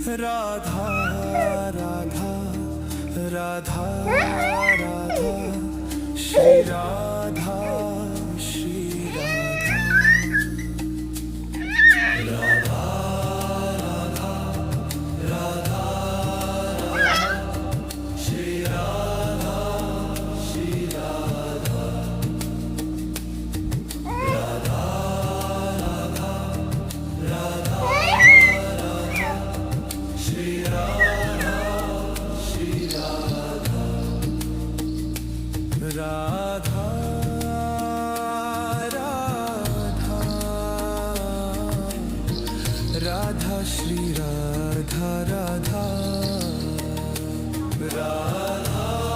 Radha Radha Radha Radha Shri Radha Shri Radha Radha Radha Shri Radha Shri Radha Radha Radha Radha Shri Radha Shri Radha Radha Radha Radha Shri Radha Radha Radha